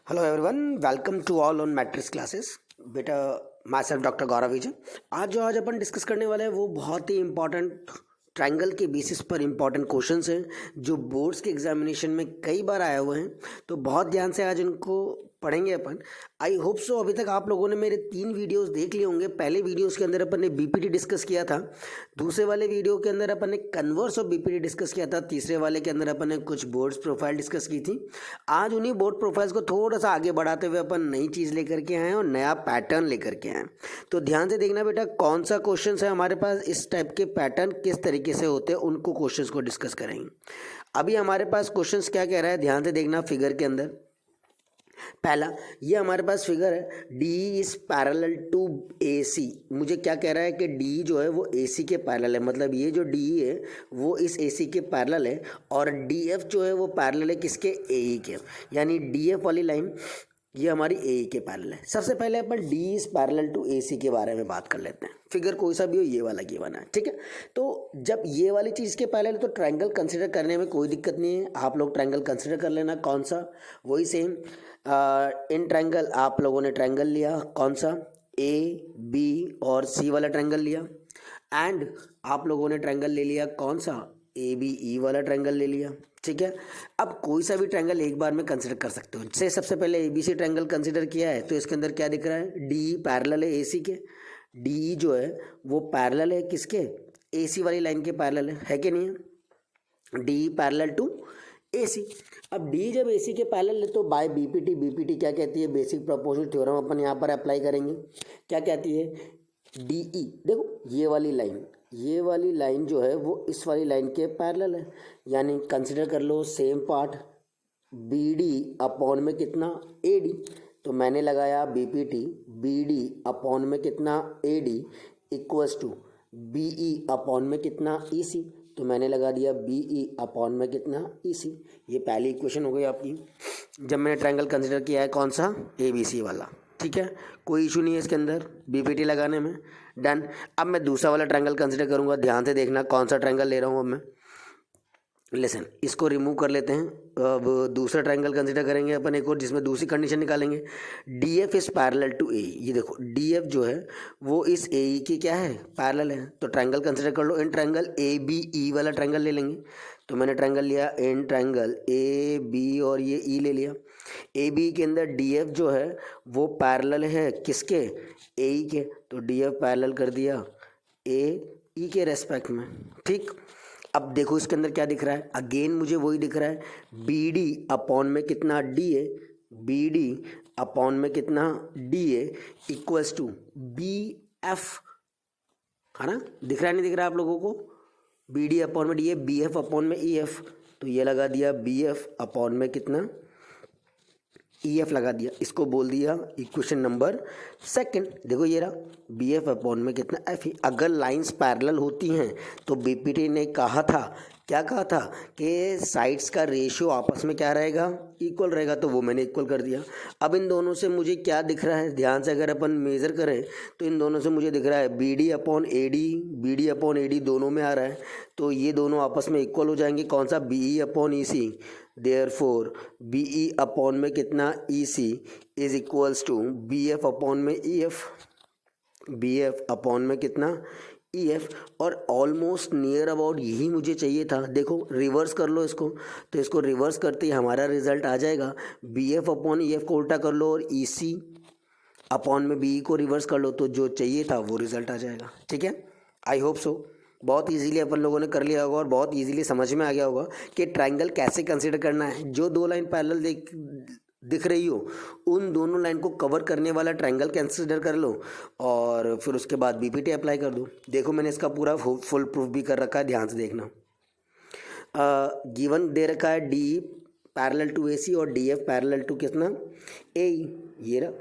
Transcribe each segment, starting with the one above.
Hello everyone, welcome to all on matrix classes. बेटा my self doctor गौरव विजय। आज अपन discuss करने वाले हैं वो बहुत ही इंपॉर्टेंट ट्रायंगल के बेसिस पर इंपॉर्टेंट क्वेश्चंस हैं जो बोर्ड्स के एग्जामिनेशन में कई बार आए हुए हैं। तो बहुत ध्यान से आज इनको पढ़ेंगे अपन। आई होप सो अभी तक आप लोगों ने मेरे 3 वीडियोस देख लिए होंगे। पहले वीडियोस के अंदर अपन ने बीपीटी डिस्कस किया था, दूसरे वाले वीडियो के अंदर अपन ने कन्वर्स ऑफ बीपीटी डिस्कस किया था, तीसरे वाले के अंदर अपन ने कुछ बोर्ड्स प्रोफाइल डिस्कस की थी। आज उन्हीं बोर्ड प्रोफाइल्स को थोड़ा सा आगे बढ़ाते हुए अपन नई चीज़ लेकर के आए हैं और नया पैटर्न लेकर के आए हैं। तो ध्यान से देखना बेटा, कौन सा क्वेश्चन है हमारे पास, इस टाइप के पैटर्न किस तरीके से होते हैं उनको क्वेश्चंस को डिस्कस करेंगे। अभी हमारे पास क्वेश्चंस क्या कह रहा है, ध्यान से देखना। फिगर के अंदर पहला ये हमारे पास फिगर है, D is parallel to A सी। मुझे क्या कह रहा है कि डी जो है वो ए सी के पैरेलल है, मतलब ये जो डी है वो इस ए सी के पैरेलल है और डी एफ जो है वो पैरेलल है किसके, ए ई के। यानी डी एफ वाली लाइन ये हमारी ए ई के पैरेलल है। सबसे पहले अपन D is parallel to A सी के बारे में बात कर लेते हैं। फिगर कोई सा भी हो, ये वाला गिवन है, ठीक है। तो जब ये वाली चीज़ के पैरेलल है तो ट्रायंगल कंसिडर करने में कोई दिक्कत नहीं है। आप लोग ट्रायंगल कंसिडर कर लेना। कौन सा, वही सेम इन ट्रायंगल आप लोगों ने ट्रायंगल लिया, कौन सा, ए बी और सी वाला ट्रायंगल लिया। एंड आप लोगों ने ट्रायंगल ले लिया कौन सा, ए बी ई वाला ट्रायंगल ले लिया, ठीक है। अब कोई सा भी ट्रायंगल एक बार में कंसिडर कर सकते हो। जैसे सबसे पहले A B C triangle consider किया है तो इसके अंदर क्या दिख रहा है, डी पैरेलल है ए सी के। डी जो है वो पैरेलल है किसके, ए सी वाली लाइन के पैरेलल है कि नहीं है। डी पैरेलल टू ए सी। अब डी जब ए सी के पैरेलल है तो बाय बीपीटी, बीपीटी क्या कहती है, बेसिक प्रोपोर्शनल थ्योरम अपन यहाँ पर अप्लाई करेंगे। क्या कहती है, डी ई, देखो ये वाली लाइन, ये वाली लाइन जो है वो इस वाली लाइन के पैरेलल है। यानी कंसिडर कर लो same part, B D upon में कितना, ए डी। तो मैंने लगाया बीपीटी, बी डी अपॉन में कितना, A D equals to B E upon में कितना, ई सी। तो मैंने लगा दिया बी ई अपॉन में कितना, ई सी। ये पहली इक्वेशन हो गई आपकी जब मैंने ट्रायंगल कंसिडर किया है कौन सा, ए बी सी वाला, ठीक है। कोई इशू नहीं है इसके अंदर बीपीटी लगाने में, डन। अब मैं दूसरा वाला ट्रायंगल कंसिडर करूंगा। ध्यान से देखना कौन सा ट्रायंगल ले रहा हूँ अब मैं। लेसन इसको रिमूव कर लेते हैं। अब दूसरा ट्रायंगल कंसिडर करेंगे अपन एक और, जिसमें दूसरी कंडीशन निकालेंगे, D F is parallel to A. ये देखो डी एफ जो है वो इस ए ई के क्या है, पैरेलल है। तो ट्रायंगल कंसिडर कर लो, इन ट्रायंगल ए बी ई वाला ट्रायंगल ले लेंगे। तो मैंने ट्रायंगल लिया इन ट्रायंगल ए बी और ये ई ले लिया। ए बी के अंदर डी एफ जो है वो पैरेलल है किसके, ए ई के। तो डी एफ पैरेलल कर दिया ए ई के रेस्पेक्ट में, ठीक। अब देखो इसके अंदर क्या दिख रहा है, अगेन मुझे वही दिख रहा है, बी डी अपॉन में कितना, D A, B D upon में कितना, D A equals to B F, है ना। दिख रहा है, नहीं दिख रहा है आप लोगों को, बी डी अपॉन में D A, B F upon में ई एफ। तो ये लगा दिया बी एफ अपॉन में कितना, ई एफ लगा दिया। इसको बोल दिया इक्वेशन नंबर सेकंड। देखो ये रहा बी एफ अपॉन में कितना, एफ ई। अगर लाइंस पैरेलल होती हैं तो बीपीटी ने कहा था, क्या कहा था, कि साइड्स का रेशियो आपस में क्या रहेगा, इक्वल रहेगा। तो वो मैंने इक्वल कर दिया। अब इन दोनों से मुझे क्या दिख रहा है, ध्यान से अगर अपन मेज़र करें तो इन दोनों से मुझे दिख रहा है B D upon A D, B D upon A D दोनों में आ रहा है। तो ये दोनों आपस में इक्वल हो जाएंगे। कौन सा, B E upon E C. Therefore B E upon में कितना, E C is equals to B F upon में E F, B F upon में कितना, ई एफ। और ऑलमोस्ट नियर अबाउट यही मुझे चाहिए था। देखो रिवर्स कर लो इसको, तो इसको रिवर्स करते ही हमारा रिजल्ट आ जाएगा, B F upon E F को उल्टा कर लो और ई सी अपॉन में बी ई को रिवर्स कर लो, तो जो चाहिए था वो रिजल्ट आ जाएगा, ठीक है। आई होप सो बहुत इजीली अपन लोगों ने कर लिया होगा और बहुत इजीली समझ में आ गया होगा कि ट्रायंगल कैसे कंसिडर करना है। जो दो लाइन पैरेलल दिख रही हो उन दोनों लाइन को कवर करने वाला ट्रायंगल कंसिडर कर लो और फिर उसके बाद बीपीटी अप्लाई कर दो। देखो मैंने इसका पूरा फुल प्रूफ भी कर रखा है, ध्यान से देखना। गिवन दे रखा है डी पैरेलल टू ए सी और डी एफ पैरेलल टू कितना, ए ई। ये रहा।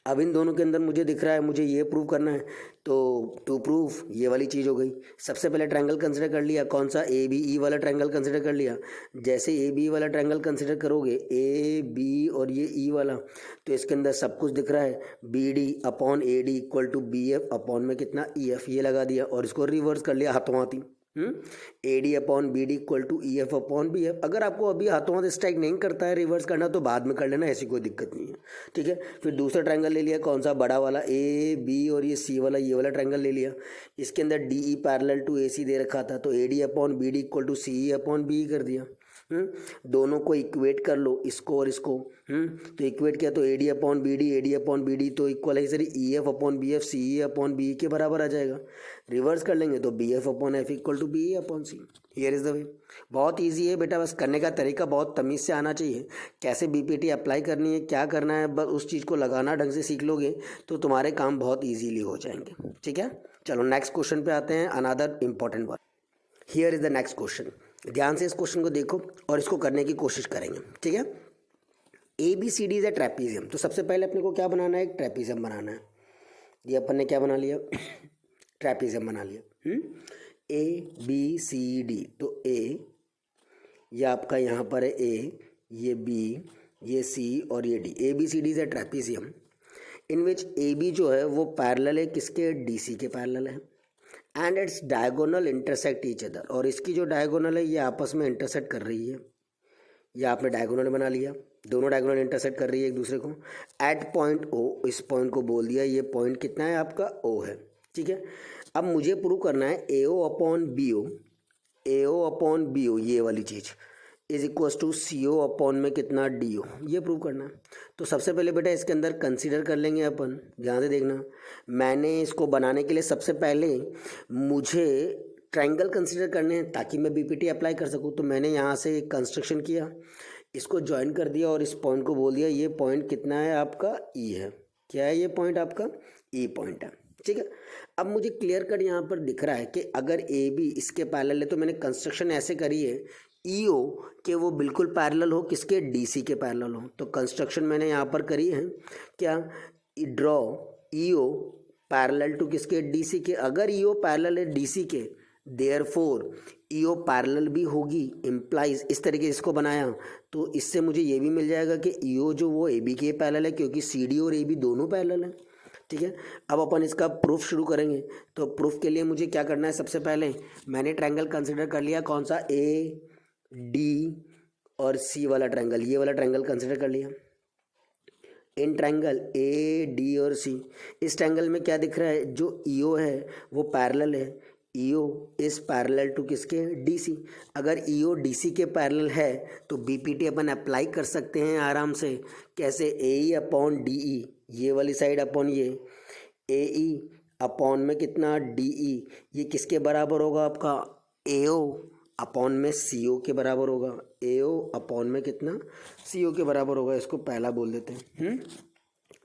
अब इन दोनों के अंदर मुझे दिख रहा है, मुझे ये प्रूव करना है। तो टू प्रूफ ये वाली चीज़ हो गई। सबसे पहले ट्रायंगल कंसिडर कर लिया, कौन सा, ए बी ई वाला ट्रायंगल कंसिडर कर लिया। जैसे ए बी वाला ट्रायंगल कंसिडर करोगे, ए बी और ये ई वाला, तो इसके अंदर सब कुछ दिख रहा है, B D upon A D equal to B F upon में कितना, ई एफ। ये लगा दिया और इसको रिवर्स कर लिया हाथों हाथी। A D upon B D equal to E F upon B F. अगर आपको अभी हाथों हाथ स्ट्राइक नहीं करता है रिवर्स करना तो बाद में कर लेना, ऐसी कोई दिक्कत नहीं है, ठीक है। फिर दूसरा ट्रायंगल ले लिया, कौन सा, बड़ा वाला, ए बी और ये सी वाला, ये वाला ट्रायंगल ले लिया। इसके अंदर D E parallel to A C दे रखा था, तो A D upon B D equal to C E upon B कर दिया। दोनों को इक्वेट कर लो, इसको और इसको। तो इक्वेट किया तो A D upon B D तो इक्वल है sir E F upon B F, C E upon B के बराबर आ जाएगा। रिवर्स कर लेंगे तो B F upon F equal to B A upon C. Here is the way. बहुत ईजी है बेटा, बस करने का तरीका बहुत तमीज़ से आना चाहिए। कैसे बीपीटी अप्लाई करनी है, क्या करना है, बस उस चीज़ को लगाना ढंग से सीख लोगे तो तुम्हारे काम बहुत ईजीली हो जाएंगे, ठीक है। चलो नेक्स्ट क्वेश्चन पे आते हैं, another important one. Here is the next question. ध्यान से इस क्वेश्चन को देखो और इसको करने की कोशिश करेंगे, ठीक है। A B C D is a trapezium. तो सबसे पहले अपने को क्या बनाना है, एक ट्रेपीजियम बनाना है। ये अपन ने क्या बना लिया, ट्रेपीजियम बना लिया। ए बी सी डी, तो ए ये आपका यहाँ पर है ए, ये बी, ये सी और ये D. A B C D is a trapezium in which A B जो है वो पैरेलल है किसके, डी सी के पैरेलल है। And its diagonal intersect each other, और इसकी जो डायगोनल है ये आपस में इंटरसेक्ट कर रही है। ये आपने डायगोनल बना लिया, दोनों डायगोनल इंटरसेक्ट कर रही है एक दूसरे को। एट पॉइंट ओ, इस पॉइंट को बोल दिया, ये पॉइंट कितना है आपका, ओ है, ठीक है। अब मुझे प्रूव करना है A O upon B O, A O upon B O ये वाली चीज़ is equals to C O upon में कितना, डी ओ, ये प्रूव करना है। तो सबसे पहले बेटा इसके अंदर कंसीडर कर लेंगे अपन, ध्यान से देखना। मैंने इसको बनाने के लिए सबसे पहले मुझे ट्रायंगल कंसीडर करने हैं ताकि मैं बीपीटी अप्लाई कर सकूं। तो मैंने यहाँ से एक कंस्ट्रक्शन किया, इसको ज्वाइन कर दिया और इस पॉइंट को बोल दिया ये पॉइंट कितना है आपका, ई है। क्या है ये पॉइंट आपका, ई पॉइंट है, ठीक है। अब मुझे क्लियर कट यहाँ पर दिख रहा है कि अगर ए बी इसके पैरेलल है तो मैंने कंस्ट्रक्शन ऐसे करी है ई ओ कि वो बिल्कुल पैरेलल हो किसके, डी सी के पैरेलल हो। तो कंस्ट्रक्शन मैंने यहाँ पर करी है क्या, draw E O parallel to किसके, डी सी के। अगर ई ओ पैरेलल है डी सी के, देयरफॉर ई ओ पैरेलल भी होगी, इम्प्लाइज इस तरीके से इसको बनाया तो इससे मुझे ये भी मिल जाएगा कि ई ओ जो वो ए बी के पैरेलल है क्योंकि सी डी और ए बी दोनों पैरेलल है, ठीक है। अब अपन इसका प्रूफ शुरू करेंगे। तो प्रूफ के लिए मुझे क्या करना है, सबसे पहले मैंने ट्रायंगल कंसिडर कर लिया, कौन सा, ए डी और सी वाला ट्रायंगल, ये वाला ट्रायंगल कंसिडर कर लिया। इन ट्रायंगल ए डी और सी, इस ट्रायंगल में क्या दिख रहा है, जो ई ओ है वो पैरेलल है, ई ओ इज पैरेलल टू किसके, डी सी। अगर ई ओ डी सी के पैरेलल है तो बी पी टी अपन अप्लाई कर सकते हैं आराम से। कैसे, ए ई अपॉन डी ई, ये वाली साइड अपॉन ये ए ई अपॉन में कितना, डी ई, ये किसके बराबर होगा आपका, ए ओ अपॉन में सी ओ के बराबर होगा। ए ओ अपॉन में कितना, सी ओ के बराबर होगा। इसको पहला बोल देते हैं,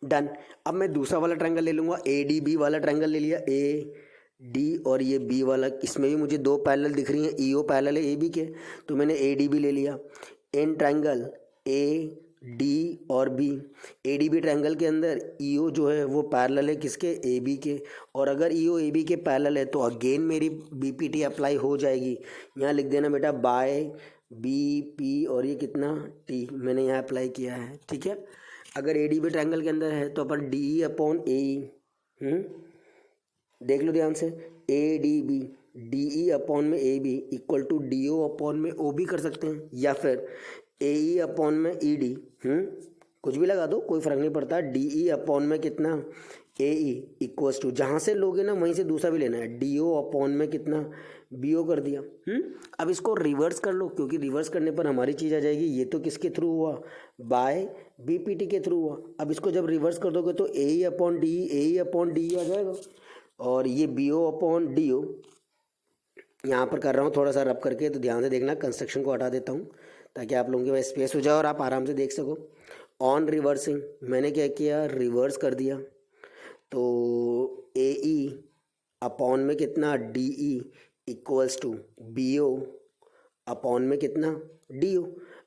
डन। अब मैं दूसरा वाला ट्रायंगल ले लूँगा, ए डी बी वाला ट्रायंगल ले लिया, ए डी और ये बी वाला, इसमें भी मुझे दो पैरेलल दिख रही हैं, ई ओ पैरेलल है ए बी के, तो मैंने ए डी बी ले लिया। इन ट्रायंगल ए डी और B, A D B triangle के अंदर ई ओ जो है वो पैरेलल है किसके, ए बी के। और अगर ई ओ ए बी के पैरेलल है तो अगेन मेरी बी पी टी अप्लाई हो जाएगी। यहाँ लिख देना बेटा बाय बी पी और ये कितना, टी, मैंने यहाँ अप्लाई किया है, ठीक है। अगर ए डी बी ट्रायंगल के अंदर है तो अपन डी ई अपॉन ए ई, देख लो ध्यान से, A D B, D E upon में A B equal to D O upon में ओ बी कर सकते हैं, या फिर ए ई अपॉन में ई डी, कुछ भी लगा दो कोई फ़र्क नहीं पड़ता। डी ई अपॉन में कितना, ए ई इक्वल्स टू, जहाँ से लोगे ना वहीं से दूसरा भी लेना है, डी ओ अपॉन में कितना, बी ओ कर दिया। अब इसको रिवर्स कर लो क्योंकि रिवर्स करने पर हमारी चीज़ आ जाएगी। ये तो किसके थ्रू हुआ, बाय बी पी टी के थ्रू हुआ। अब इसको जब रिवर्स कर दोगे तो A E upon D, A E upon D आ जाएगा, और ये B O upon D O यहाँ पर कर रहा हूँ थोड़ा सा रब करके, तो ध्यान से देखना। कंस्ट्रक्शन को हटा देता हूँ ताकि आप लोगों के पास स्पेस हो जाए और आप आराम से देख सको। ऑन रिवर्सिंग मैंने क्या किया, रिवर्स कर दिया, तो ए ई अपॉन में कितना, D E equals to B O upon में कितना, डी ओ।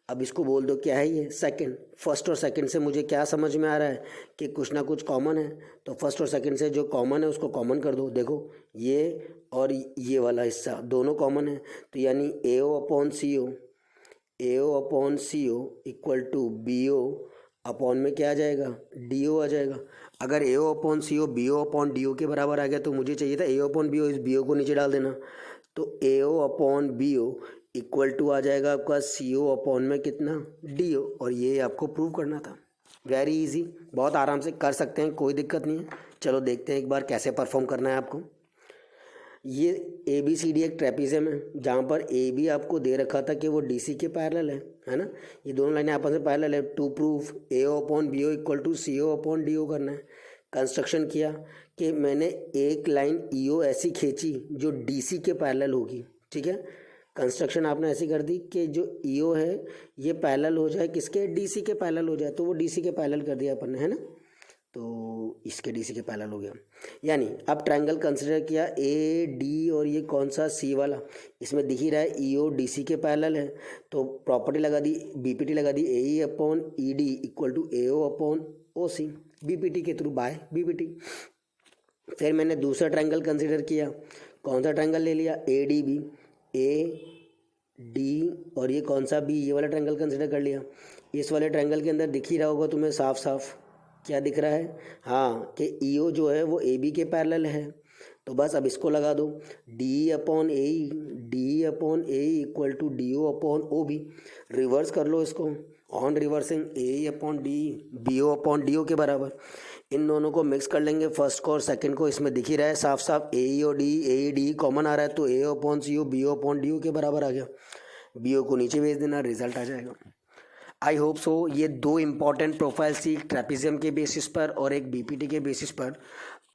अब इसको बोल दो क्या है ये, सेकंड। फर्स्ट और सेकंड से मुझे क्या समझ में आ रहा है कि कुछ ना कुछ कॉमन है, तो फर्स्ट और सेकंड से जो कॉमन है उसको कॉमन कर दो। देखो ये और ये वाला हिस्सा दोनों कॉमन है, तो यानी A O upon C O, A O upon C O equal to B O upon में क्या आ जाएगा, डी ओ आ जाएगा। अगर A O upon C O B O upon D O के बराबर आ गया तो मुझे चाहिए था ए ओ अपॉन बी ओ, इस बी ओ को नीचे डाल देना, तो AO upon BO equal to आ जाएगा आपका CO अपॉन में कितना DO, और ये आपको प्रूव करना था। वेरी इजी, बहुत आराम से कर सकते हैं, कोई दिक्कत नहीं है। चलो देखते हैं एक बार कैसे परफॉर्म करना है आपको। ये ABCD एक ट्रेपीजियम है जहाँ पर AB आपको दे रखा था कि वो DC के पैरेलल है ना। ये दोनों लाइनें आपस में पैरेलल है। To proof AO upon BO equal to CO upon DO करना है। कंस्ट्रक्शन किया कि मैंने एक लाइन EO ऐसी खींची जो DC के पैरेलल होगी, ठीक है। कंस्ट्रक्शन आपने ऐसी कर दी कि जो EO है ये पैरेलल हो जाए किसके, DC के पैरेलल हो जाए, तो वो DC के पैरेलल कर दिया अपन ने, है ना। तो इसके DC के पैरेलल हो गया। यानी अब ट्रायंगल कंसिडर किया AD और ये कौन सा C वाला, इसमें दिख ही रहा है EO DC के पैरेलल है, तो प्रॉपर्टी लगा दी, BPT लगा दी, AE upon ED equal to AO upon OC, BPT के थ्रू बाय BPT। फिर मैंने दूसरा ट्रायंगल कंसिडर किया, कौन सा ट्रायंगल ले लिया, ADB, AD और ये कौन सा B, ये वाला ट्रायंगल कंसिडर कर लिया। इस वाले ट्रायंगल के अंदर दिख ही रहा होगा तुम्हें साफ साफ, क्या दिख रहा है, हाँ, कि EO जो है वो AB के पैरेलल है। तो बस अब इसको लगा दो, DE upon AE equal to DO upon OB। Reverse कर लो इसको, on reversing AE upon DE BO upon DO के बराबर। इन दोनों को मिक्स कर लेंगे, फर्स्ट को और सेकंड को। इसमें दिख ही रहा है साफ साफ AE और DE कॉमन आ रहा है, तो AO upon CO BO upon DO के बराबर आ गया। BO को नीचे भेज देना, रिजल्ट आ जाएगा। आई होप सो ये दो इम्पॉर्टेंट प्रोफाइल्स थी, ट्रेपीजियम के बेसिस पर और एक BPT के बेसिस पर।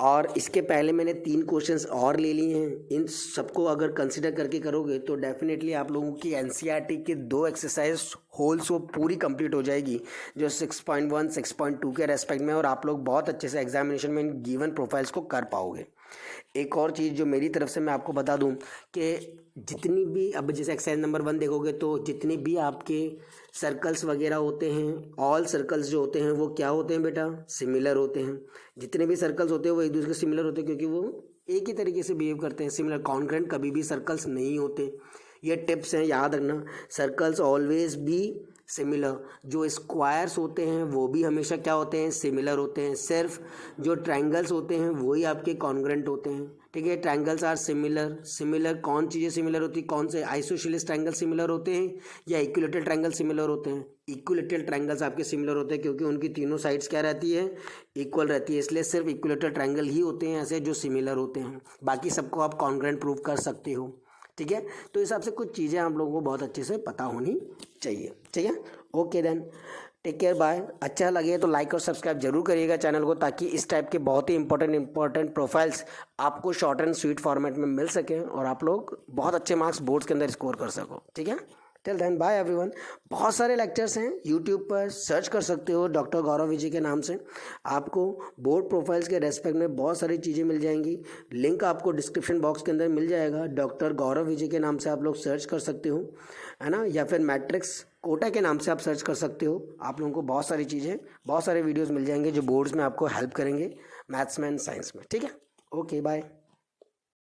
और इसके पहले मैंने 3 क्वेश्चंस और ले लिए हैं। इन सबको अगर कंसिडर करके करोगे तो डेफिनेटली आप लोगों की NCERT के 2 एक्सरसाइज होल्स वो पूरी कंप्लीट हो जाएगी, जो 6.1 6.2 के रेस्पेक्ट में, और आप लोग बहुत अच्छे से एग्जामिनेशन में इन गिवन प्रोफाइल्स को कर पाओगे। एक और चीज़ जो मेरी तरफ से मैं आपको बता दूं कि जितनी भी, अब जैसे एक्सरसाइज नंबर 1 देखोगे तो जितने भी आपके सर्कल्स वगैरह होते हैं, ऑल सर्कल्स जो होते हैं वो क्या होते हैं बेटा, सिमिलर होते हैं। जितने भी सर्कल्स होते हैं वो एक दूसरे के सिमिलर होते हैं, क्योंकि वो एक ही तरीके से बिहेव करते हैं। सिमिलर कॉन्ग्रुएंट कभी भी सर्कल्स नहीं होते। ये टिप्स हैं, याद रखना। Circles always be similar. जो स्क्वायर्स होते हैं वो भी हमेशा क्या होते हैं, सिमिलर होते हैं। सिर्फ जो ट्रायंगल्स होते हैं वही आपके कॉन्ग्रुएंट होते हैं, ठीक है। Triangles are similar. सिमिलर कौन चीज़ें सिमिलर होती है, कौन से आइसोसेलेस ट्रायंगल सिमिलर होते हैं या इक्विलेटरल ट्रायंगल सिमिलर होते हैं। इक्विलेटरल ट्रायंगल्स आपके सिमिलर होते हैं क्योंकि उनकी तीनों साइड्स क्या रहती है, इक्वल रहती है। इसलिए सिर्फ इक्विलेटरल ट्रायंगल ही होते हैं ऐसे जो सिमिलर होते हैं, बाकी सबको आप कॉन्ग्रुएंट प्रूव कर सकते हो, ठीक है। तो इस हिसाब से कुछ चीज़ें आप लोगों को बहुत अच्छे से पता होनी चाहिए, ठीक है। Okay then, take care, bye. अच्छा लगे तो लाइक और सब्सक्राइब जरूर करिएगा चैनल को, ताकि इस टाइप के बहुत ही इंपॉर्टेंट प्रोफाइल्स आपको शॉर्ट एंड स्वीट फॉर्मेट में मिल सकें और आप लोग बहुत अच्छे मार्क्स बोर्ड्स के अंदर स्कोर कर सको, ठीक है। Till then bye everyone. बहुत सारे लेक्चर्स हैं यूट्यूब पर, सर्च कर सकते हो डॉक्टर गौरव विजय के नाम से। आपको बोर्ड प्रोफाइल्स के रेस्पेक्ट में बहुत सारी चीज़ें मिल जाएंगी। लिंक आपको डिस्क्रिप्शन बॉक्स के अंदर मिल जाएगा। डॉक्टर गौरव विजय के नाम से आप लोग सर्च कर सकते हो, है ना, या फिर मैट्रिक्स कोटा के नाम से आप सर्च कर सकते हो। आप लोगों को बहुत सारी चीज़ें, बहुत सारे वीडियोज़ मिल जाएंगे जो बोर्ड्स में आपको हेल्प करेंगे, मैथ्स में एंड साइंस में, ठीक है। Okay bye.